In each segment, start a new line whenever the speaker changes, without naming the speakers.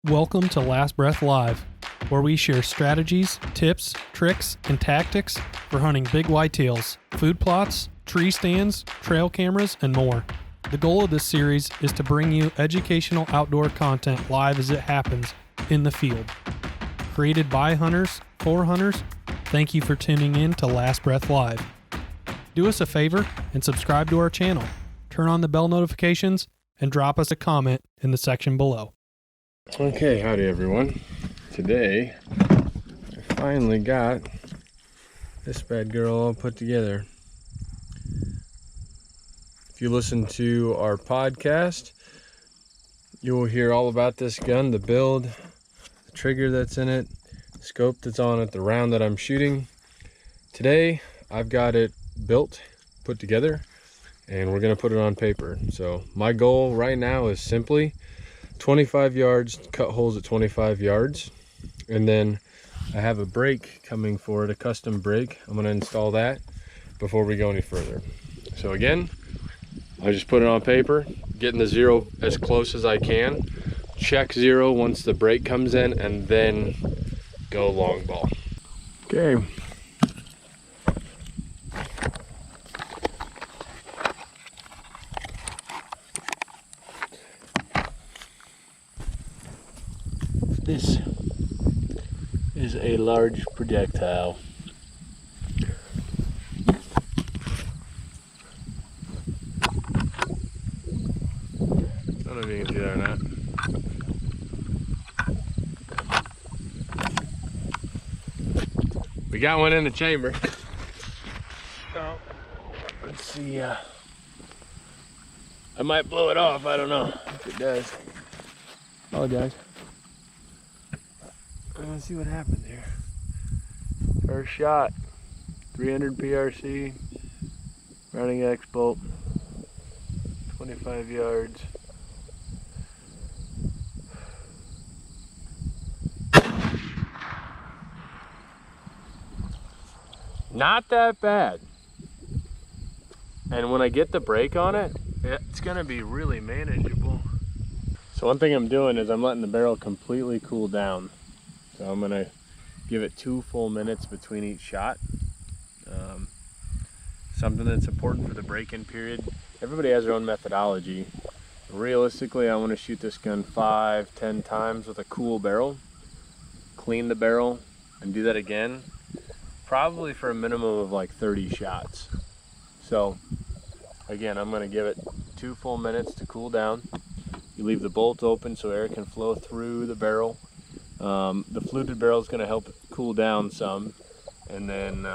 Welcome to Last Breath Live, where we share strategies, tips, tricks, and tactics for hunting big whitetails, food plots, tree stands, trail cameras, and more. The goal of this series is to bring you educational outdoor content live as it happens in the field. Created by hunters, for hunters, thank you for tuning in to Last Breath Live. Do us a favor and subscribe to our channel. Turn on the bell notifications and drop us a comment in the section below.
Okay, howdy everyone. Today, I finally got this bad girl all put together. If you listen to our podcast, you will hear all about this gun, the build, the trigger that's in it, the scope that's on it, the round that I'm shooting. Today, I've got it built, put together, and we're gonna put it on paper. So my goal right now is simply 25 yards, cut holes at 25 yards, and then I have a brake coming for it, a custom brake. I'm going to install that before we go any further. So again, I just put it on paper, getting the zero as close as I can, check zero once the brake comes in, and then go long ball. Okay.
This is a large projectile.
I don't know if you can see that or not. We got one in the chamber. So, let's see. I might blow it off. I don't know if it does. Apologize. Let's see what happened here. First shot, 300 PRC, running X bolt, 25 yards. Not that bad. And when I get the brake on it, it's gonna be really manageable. So one thing I'm doing is I'm letting the barrel completely cool down. So I'm gonna give it 2 full minutes between each shot. Something that's important for the break-in period. Everybody has their own methodology. Realistically, I want to shoot this gun 5-10 times with a cool barrel, clean the barrel, and do that again, probably for a minimum of like 30 shots. So again, I'm gonna give it 2 full minutes to cool down. You leave the bolt open so air can flow through the barrel. The fluted barrel is going to help it cool down some, and then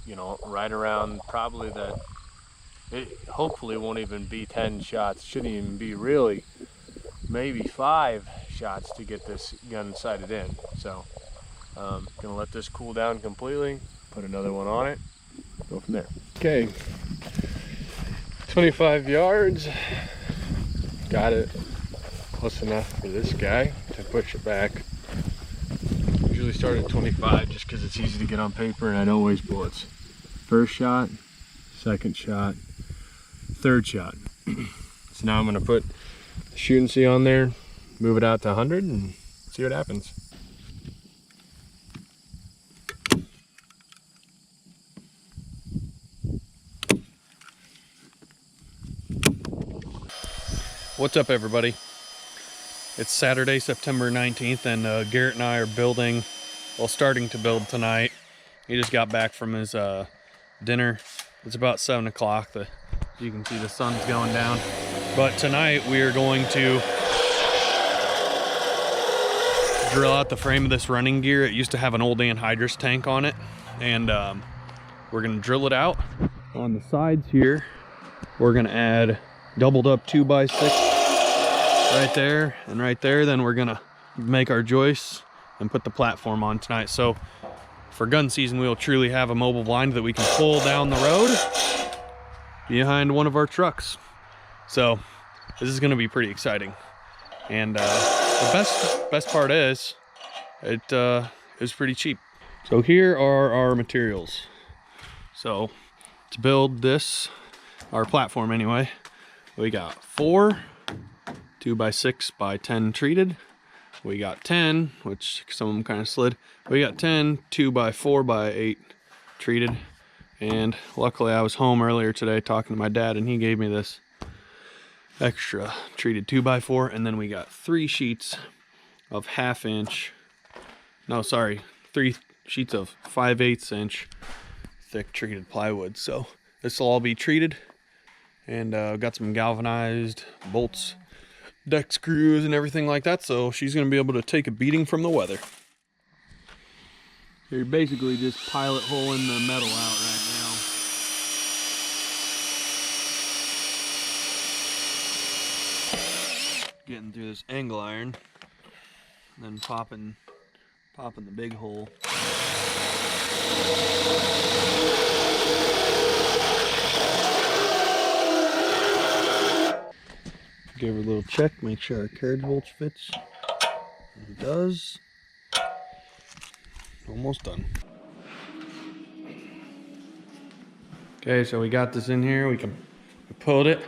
you know, right around probably that, it hopefully won't even be 10 shots, shouldn't even be really, maybe 5 shots to get this gun sighted in. So gonna let this cool down completely, put another one on it, go from there. Okay, 25 yards, got it close enough for this guy to push it back. Usually start at 25 just because it's easy to get on paper and I don't waste bullets. First shot, second shot, third shot. So now I'm going to put the shoot and see on there, move it out to 100 and see what happens.
What's up, everybody? It's Saturday, September 19th, and Garrett and I are building, well, starting to build tonight. He just got back from his dinner. It's about 7 o'clock. You can see the sun's going down. But tonight we are going to drill out the frame of this running gear. It used to have an old anhydrous tank on it, and we're going to drill it out. On the sides here, we're going to add doubled up 2x6 right there and right there. Then we're gonna make our joists and put the platform on tonight. So for gun season, we will truly have a mobile blind that we can pull down the road behind one of our trucks. So this is gonna be pretty exciting. And the best part is it is pretty cheap. So here are our materials. So to build this, our platform anyway, we got 4 2x6 by 10 treated. We got 10, which some of them kind of slid. We got 10 2x4x8 treated. And luckily I was home earlier today talking to my dad, and he gave me this extra treated 2x4. And then we got 3 sheets of 1/2 inch, no, sorry, 3 sheets of 5/8 inch thick treated plywood. So this will all be treated, and got some galvanized bolts, deck screws, and everything like that. So she's gonna be able to take a beating from the weather. You're basically just pilot holing the metal out right now. Getting through this angle iron, and then popping the big hole. Give her a little check, make sure our carriage bolts fits. It does. Almost done. Okay, so we got this in here. We pulled it.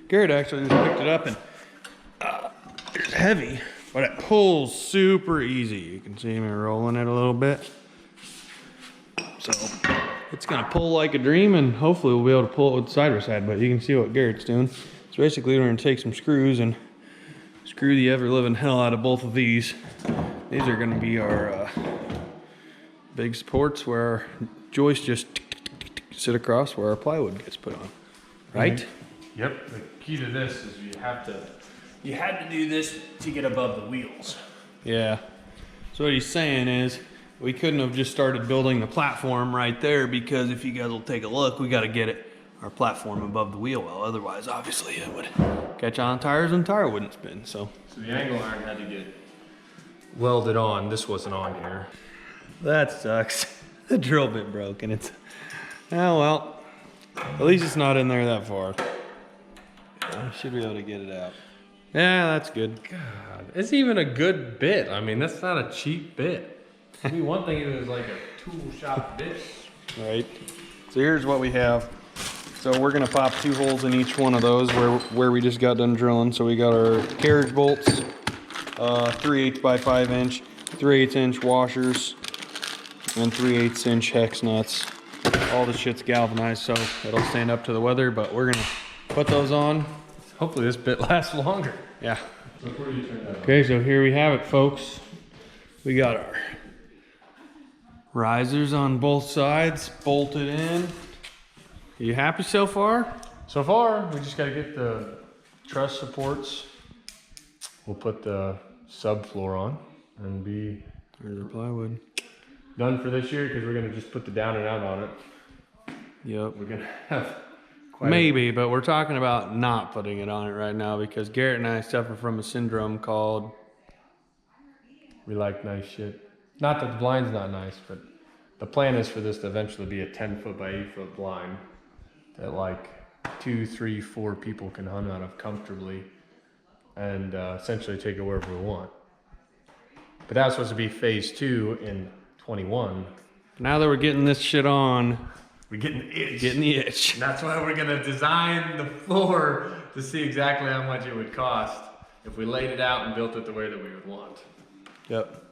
Garrett actually just picked it up, and it's heavy, but it pulls super easy. You can see me rolling it a little bit. So it's gonna pull like a dream, and hopefully we'll be able to pull it with side by side. But you can see what Garrett's doing. So basically we're gonna take some screws and screw the ever living hell out of both of these. These are gonna be our big supports where our joists just sit across where our plywood gets put on, right?
Mm-hmm. Yep. The key to this is you had to do this to get above the wheels.
Yeah. So what he's saying is we couldn't have just started building the platform right there, because if you guys will take a look, we got to get our platform above the wheel well. Otherwise, obviously, it would catch on tires and the tire wouldn't spin. So
the angle iron had to get welded on. This wasn't on here.
that sucks. The drill bit broke, and it's, oh well. At least it's not in there that far. I should be able to get it out. Yeah, that's good.
God, it's even a good bit. I mean, that's not a cheap bit. I mean, one thing, it was like a tool shop bit.
Right. So here's what we have. So we're gonna pop 2 holes in each one of those where we just got done drilling. So we got our carriage bolts, 3/8 by 5 inch, 3/8 inch washers, and 3/8 inch hex nuts. All the shit's galvanized, so it'll stand up to the weather, but we're gonna put those on.
Hopefully this bit lasts longer.
Yeah. Okay, so here we have it, folks. We got our risers on both sides bolted in. You happy so far?
So far, we just got to get the truss supports. We'll put the subfloor on and be
There's the plywood.
done for this year, because we're going to just put the down and out on it.
Yep.
We're going to have quite
Maybe, but we're talking about not putting it on it right now, because Garrett and I suffer from a syndrome called...
We like nice shit. Not that the blind's not nice, but the plan is for this to eventually be a 10-foot by 8-foot blind that like 2, 3, 4 people can hunt out of comfortably, and essentially take it wherever we want. But that's supposed to be phase 2 in 21.
Now that we're getting this shit on,
We're getting the itch.
getting the itch.
And that's why we're gonna design the floor to see exactly how much it would cost if we laid it out and built it the way that we would want.
Yep.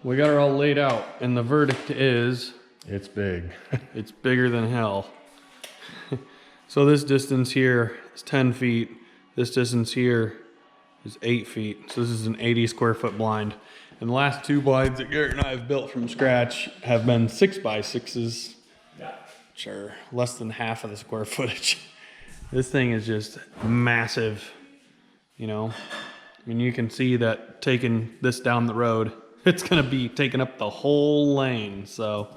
We got her all laid out, and the verdict is...
It's big.
It's bigger than hell. So this distance here is 10 feet. This distance here is 8 feet. So this is an 80 square foot blind. And the last 2 blinds that Garrett and I have built from scratch have been 6x6s, which are less than half of the square footage. This thing is just massive, you know. I mean, you can see that taking this down the road, it's gonna be taking up the whole lane. So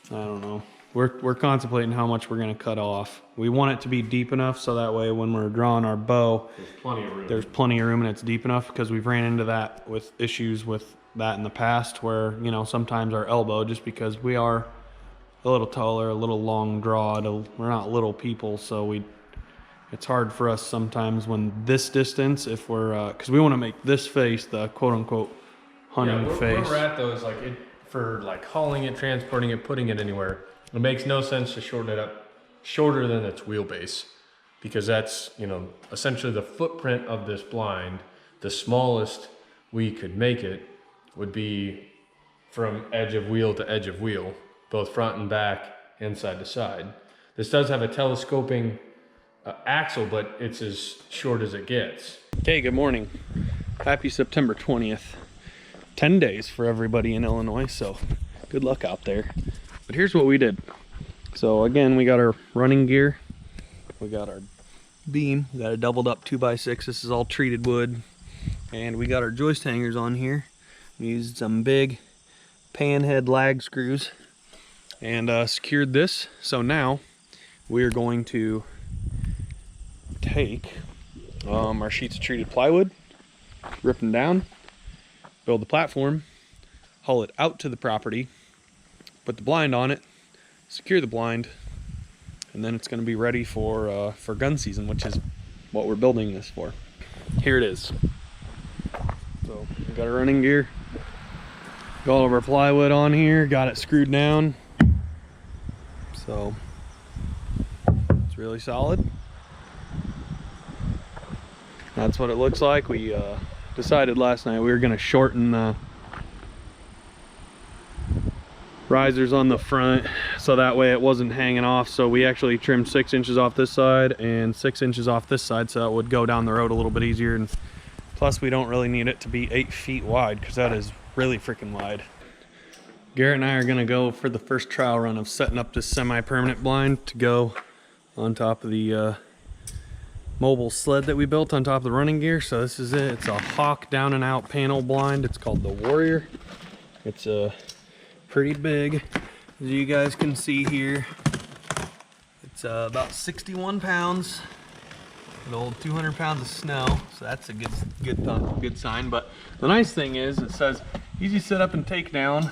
I don't know. We're contemplating how much we're gonna cut off. We want it to be deep enough so that way when we're drawing our bow, there's plenty of room and it's deep enough, because we've ran into that with issues with that in the past, where, you know, sometimes our elbow, just because we are a little taller, a little long drawed, we're not little people, so it's hard for us sometimes when this distance, if we're, because we want to make this face the quote unquote hunting face.
Where we're at though is like for like hauling it, transporting it, putting it anywhere. It makes no sense to shorten it up shorter than its wheelbase, because that's, you know, essentially the footprint of this blind. The smallest we could make it would be from edge of wheel to edge of wheel, both front and back and side to side. This does have a telescoping axle, but it's as short as it gets.
Okay, good morning. Happy September 20th. 10 days for everybody in Illinois, so good luck out there. But here's what we did. So again, we got our running gear. We got our beam. We got a doubled up 2x6. This is all treated wood. And we got our joist hangers on here. We used some big panhead lag screws and secured this. So now we are going to take our sheets of treated plywood, rip them down, build the platform, haul it out to the property, put the blind on it, secure the blind, and then it's going to be ready for gun season, which is what we're building this for. Here it is. So we got our running gear, got all of our plywood on here, got it screwed down. So it's really solid. That's what it looks like. We decided last night we were going to shorten the risers on the front so that way it wasn't hanging off. So we actually trimmed 6 inches off this side and 6 inches off this side, so it would go down the road a little bit easier. And plus we don't really need it to be 8 feet wide, because that is really freaking wide. Garrett and I are going to go for the first trial run of setting up this semi-permanent blind to go on top of the mobile sled that we built on top of the running gear. So this is it. It's a Hawk down and out panel blind. It's called the Warrior. It's pretty big, as you guys can see here. It's about 61 pounds. An old 200 pounds of snow, so that's a good sign. But the nice thing is it says easy set up and take down,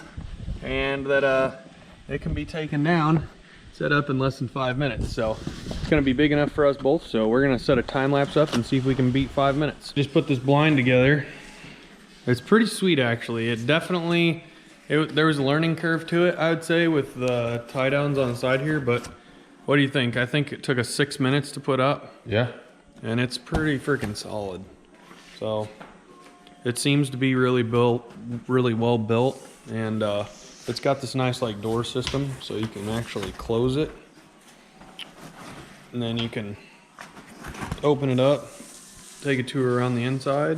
and that it can be taken down, set up in less than 5 minutes. So it's gonna be big enough for us both, so we're gonna set a time lapse up and see if we can beat 5 minutes. Just put this blind together. It's pretty sweet, actually. It definitely, there was a learning curve to it, I would say, with the tie downs on the side here. But what do you think? I think it took us 6 minutes to put up.
Yeah.
And it's pretty freaking solid. So it seems to be really well built, and it's got this nice like door system, so you can actually close it, and then you can open it up, take a tour around the inside.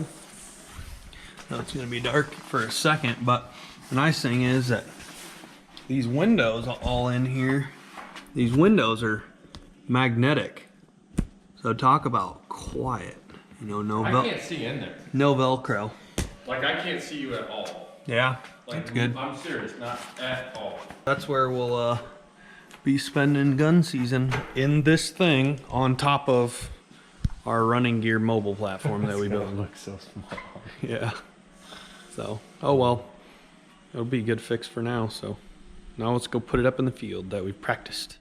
Now it's going to be dark for a second, but the nice thing is that these windows all in here, these windows are magnetic. So talk about quiet, you know,
I can't see in there.
no Velcro.
Like, I can't see you at all.
Yeah,
Like,
that's good.
I'm serious, not at all.
That's where we'll be spending gun season, in this thing on top of our running gear mobile platform that we built.
It looks so small.
Yeah. So, oh well, it'll be a good fix for now. So now let's go put it up in the field that we practiced.